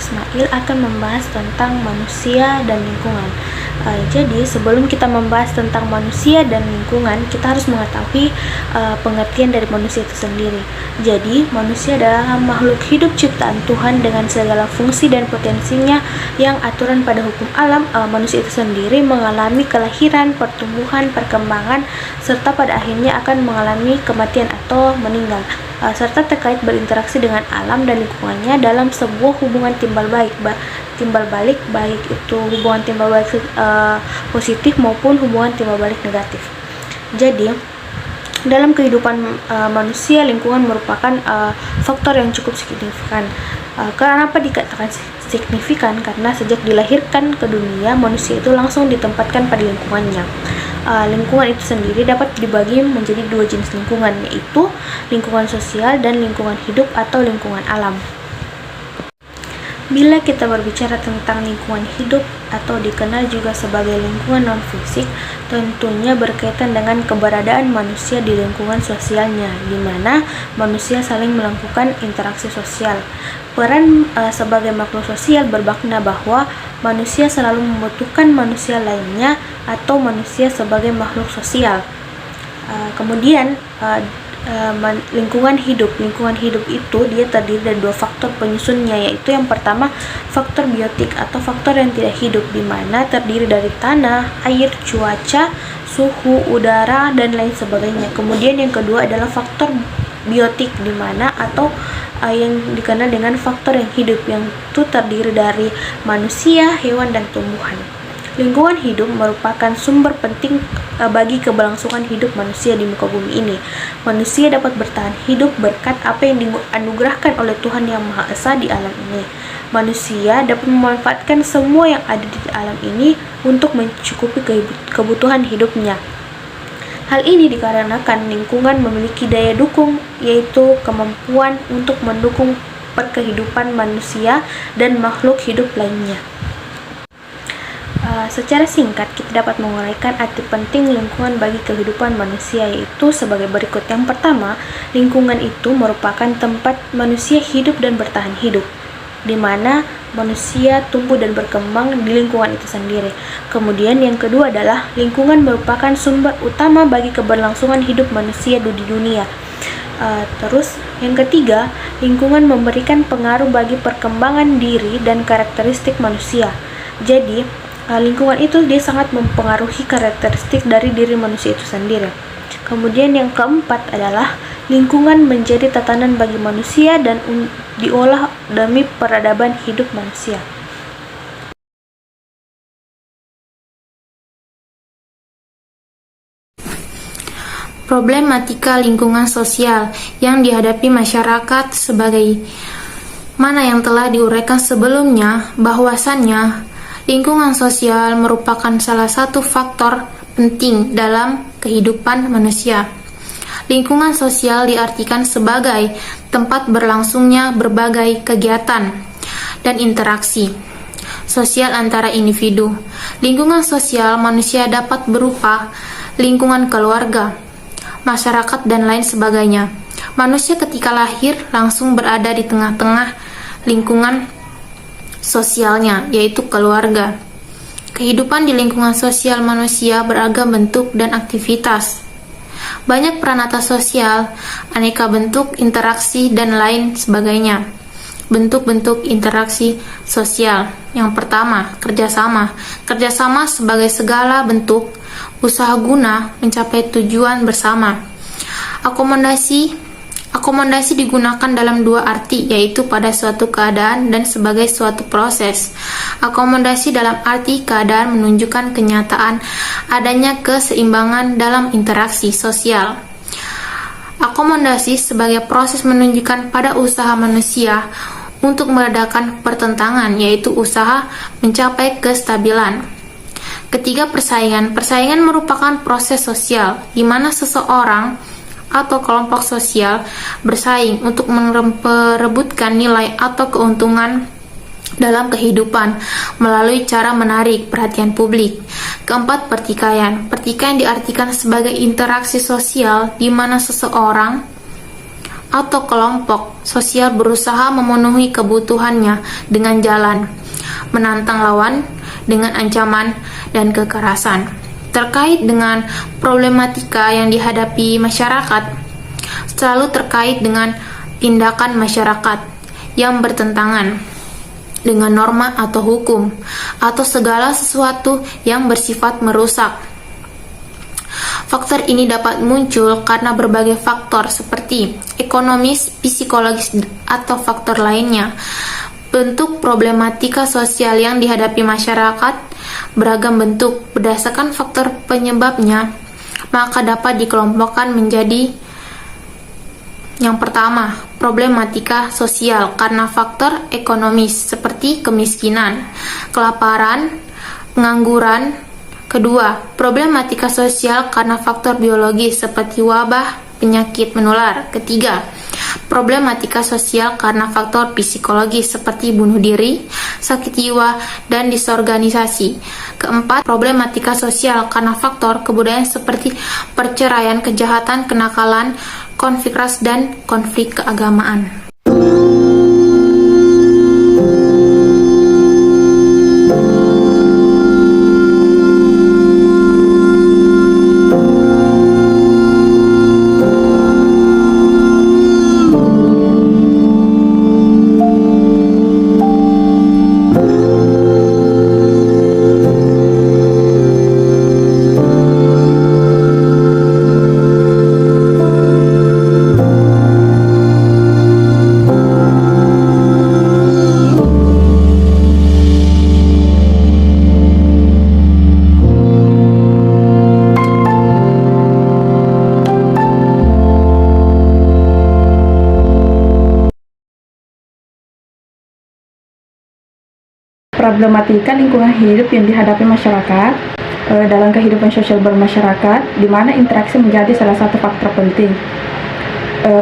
Ismail akan membahas tentang manusia dan lingkungan. Jadi sebelum kita membahas tentang manusia dan lingkungan, kita harus mengetahui pengertian dari manusia itu sendiri. Jadi manusia adalah makhluk hidup ciptaan Tuhan dengan segala fungsi dan potensinya yang aturan pada hukum alam. Manusia itu sendiri mengalami kelahiran, pertumbuhan, perkembangan, serta pada akhirnya akan mengalami kematian atau meninggal, serta terkait berinteraksi dengan alam dan lingkungannya dalam sebuah hubungan timbal balik, baik itu hubungan timbal balik positif maupun hubungan timbal balik negatif. Jadi dalam kehidupan manusia, lingkungan merupakan faktor yang cukup signifikan. Kenapa dikatakan signifikan? Karena sejak dilahirkan ke dunia, manusia itu langsung ditempatkan pada lingkungannya. Lingkungan itu sendiri dapat dibagi menjadi dua jenis lingkungan, yaitu lingkungan sosial dan lingkungan hidup atau lingkungan alam. Bila kita berbicara tentang lingkungan hidup atau dikenal juga sebagai lingkungan non-fisik, tentunya berkaitan dengan keberadaan manusia di lingkungan sosialnya, di mana manusia saling melakukan interaksi sosial. Peran sebagai makhluk sosial bermakna bahwa manusia selalu membutuhkan manusia lainnya atau manusia sebagai makhluk sosial. Kemudian lingkungan hidup itu dia terdiri dari dua faktor penyusunnya, yaitu yang pertama faktor biotik atau faktor yang tidak hidup, di mana terdiri dari tanah, air, cuaca, suhu udara dan lain sebagainya. Kemudian yang kedua adalah faktor biotik, di mana atau yang dikenal dengan faktor yang hidup, yang itu terdiri dari manusia, hewan dan tumbuhan. Lingkungan hidup merupakan sumber penting bagi keberlangsungan hidup manusia di muka bumi ini. Manusia dapat bertahan hidup berkat apa yang dianugerahkan oleh Tuhan Yang Maha Esa di alam ini. Manusia dapat memanfaatkan semua yang ada di alam ini untuk mencukupi kebutuhan hidupnya. Hal ini dikarenakan lingkungan memiliki daya dukung, yaitu kemampuan untuk mendukung perkehidupan manusia dan makhluk hidup lainnya. Secara singkat, kita dapat menguraikan arti penting lingkungan bagi kehidupan manusia, yaitu sebagai berikut. Yang pertama, lingkungan itu merupakan tempat manusia hidup dan bertahan hidup, di mana manusia tumbuh dan berkembang di lingkungan itu sendiri. Kemudian yang kedua adalah lingkungan merupakan sumber utama bagi keberlangsungan hidup manusia di dunia. Terus yang ketiga, lingkungan memberikan pengaruh bagi perkembangan diri dan karakteristik manusia. Jadi lingkungan itu dia sangat mempengaruhi karakteristik dari diri manusia itu sendiri. Kemudian yang keempat adalah lingkungan menjadi tatanan bagi manusia dan diolah demi peradaban hidup manusia. Problematika lingkungan sosial yang dihadapi masyarakat sebagai mana yang telah diuraikan sebelumnya, bahwasannya lingkungan sosial merupakan salah satu faktor penting dalam kehidupan manusia. Lingkungan sosial diartikan sebagai tempat berlangsungnya berbagai kegiatan dan interaksi sosial antara individu. Lingkungan sosial manusia dapat berupa lingkungan keluarga, masyarakat, dan lain sebagainya. Manusia ketika lahir langsung berada di tengah-tengah lingkungan sosialnya, yaitu keluarga. Kehidupan di lingkungan sosial manusia beragam bentuk dan aktivitas. Banyak peranata sosial, aneka bentuk interaksi, dan lain sebagainya. Bentuk-bentuk interaksi sosial. Yang pertama, kerjasama. Kerjasama sebagai segala bentuk usaha guna mencapai tujuan bersama. Akomodasi digunakan dalam dua arti, yaitu pada suatu keadaan dan sebagai suatu proses. Akomodasi dalam arti keadaan menunjukkan kenyataan adanya keseimbangan dalam interaksi sosial. Akomodasi sebagai proses menunjukkan pada usaha manusia untuk meredakan pertentangan, yaitu usaha mencapai kestabilan. Ketiga, persaingan. Persaingan merupakan proses sosial di mana seseorang atau kelompok sosial bersaing untuk memperebutkan nilai atau keuntungan dalam kehidupan melalui cara menarik perhatian publik. Keempat, pertikaian. Pertikaian diartikan sebagai interaksi sosial di mana seseorang atau kelompok sosial berusaha memenuhi kebutuhannya dengan jalan menantang lawan dengan ancaman dan kekerasan. Terkait dengan problematika yang dihadapi masyarakat, selalu terkait dengan tindakan masyarakat yang bertentangan dengan norma atau hukum, atau segala sesuatu yang bersifat merusak. Faktor ini dapat muncul karena berbagai faktor seperti ekonomis, psikologis, atau faktor lainnya. Bentuk problematika sosial yang dihadapi masyarakat beragam bentuk berdasarkan faktor penyebabnya, maka dapat dikelompokkan menjadi: yang pertama, problematika sosial karena faktor ekonomis seperti kemiskinan, kelaparan, pengangguran. Kedua, problematika sosial karena faktor biologis seperti wabah, penyakit menular. Ketiga, problematika sosial karena faktor psikologis seperti bunuh diri, sakit jiwa, dan disorganisasi. Keempat, problematika sosial karena faktor kebudayaan seperti perceraian, kejahatan, kenakalan, konflik ras, dan konflik keagamaan. Problematika lingkungan hidup yang dihadapi masyarakat dalam kehidupan sosial bermasyarakat, di mana interaksi menjadi salah satu faktor penting.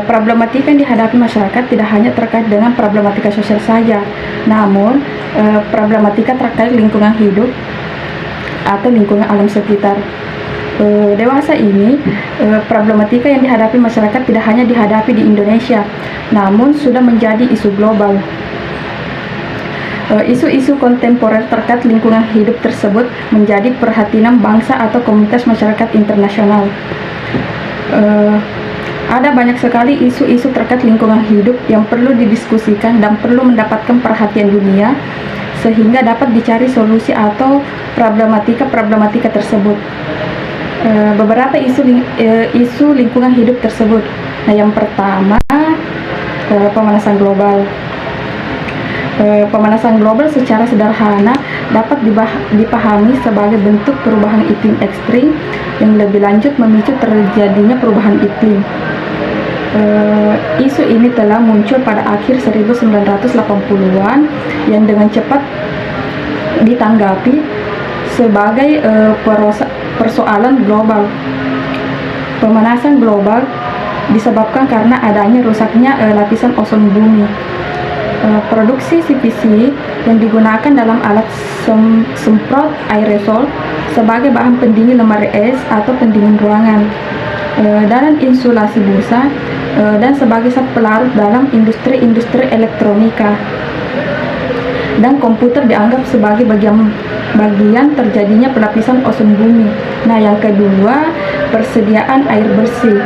Problematika yang dihadapi masyarakat tidak hanya terkait dengan problematika sosial saja, namun problematika terkait lingkungan hidup atau lingkungan alam sekitar. Dewasa ini, problematika yang dihadapi masyarakat tidak hanya dihadapi di Indonesia, namun sudah menjadi isu global. Isu-isu kontemporer terkait lingkungan hidup tersebut menjadi perhatian bangsa atau komunitas masyarakat internasional. Ada banyak sekali isu-isu terkait lingkungan hidup yang perlu didiskusikan dan perlu mendapatkan perhatian dunia, sehingga dapat dicari solusi atau problematika tersebut. Beberapa isu lingkungan hidup tersebut. Nah, yang pertama, pemanasan global. Pemanasan global secara sederhana dapat dipahami sebagai bentuk perubahan iklim ekstrim yang lebih lanjut memicu terjadinya perubahan iklim. Isu ini telah muncul pada akhir 1980-an yang dengan cepat ditanggapi sebagai persoalan global. Pemanasan global disebabkan karena adanya rusaknya lapisan ozon bumi. Produksi CPC yang digunakan dalam alat semprot aerosol sebagai bahan pendingin lemari es atau pendingin ruangan, dan insulasi busa, dan sebagai zat pelarut dalam industri elektronika dan komputer dianggap sebagai bagian terjadinya pelapisan ozon bumi. Nah, yang kedua, persediaan air bersih.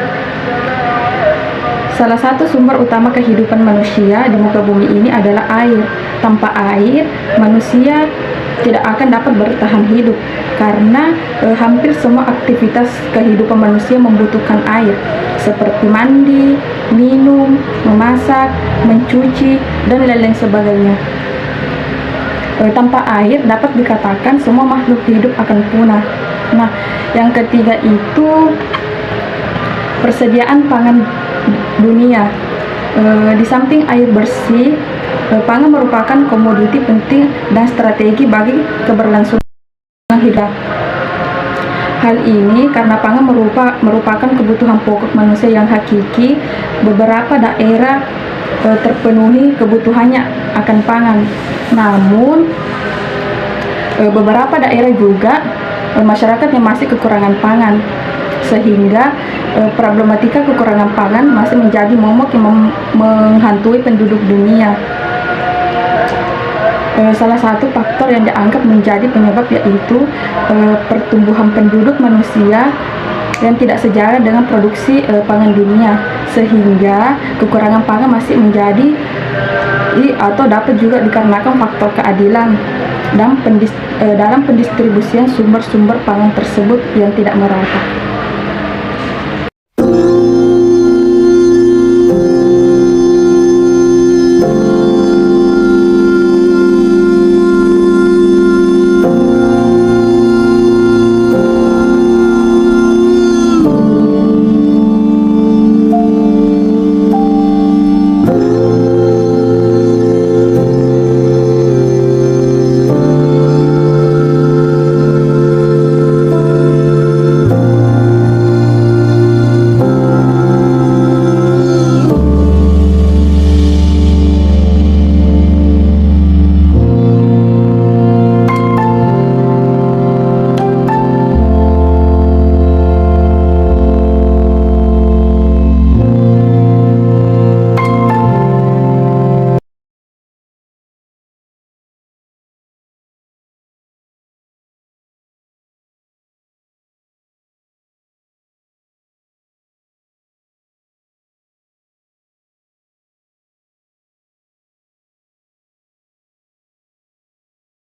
Salah satu sumber utama kehidupan manusia di muka bumi ini adalah air. Tanpa air, manusia tidak akan dapat bertahan hidup karena hampir semua aktivitas kehidupan manusia membutuhkan air, seperti mandi, minum, memasak, mencuci, dan lain-lain sebagainya. Tanpa air dapat dikatakan semua makhluk hidup akan punah. Nah, yang ketiga itu persediaan pangan dunia. Di samping air bersih, pangan merupakan komoditi penting dan strategi bagi keberlangsungan hidup. Hal ini karena pangan merupakan kebutuhan pokok manusia yang hakiki. Beberapa daerah terpenuhi kebutuhannya akan pangan, namun beberapa daerah juga masyarakat yang masih kekurangan pangan. sehingga problematika kekurangan pangan masih menjadi momok yang menghantui penduduk dunia. Salah satu faktor yang dianggap menjadi penyebab yaitu pertumbuhan penduduk manusia yang tidak sejalan dengan produksi pangan dunia, sehingga kekurangan pangan masih menjadi atau dapat juga dikarenakan faktor keadilan dalam pendistribusian sumber-sumber pangan tersebut yang tidak merata.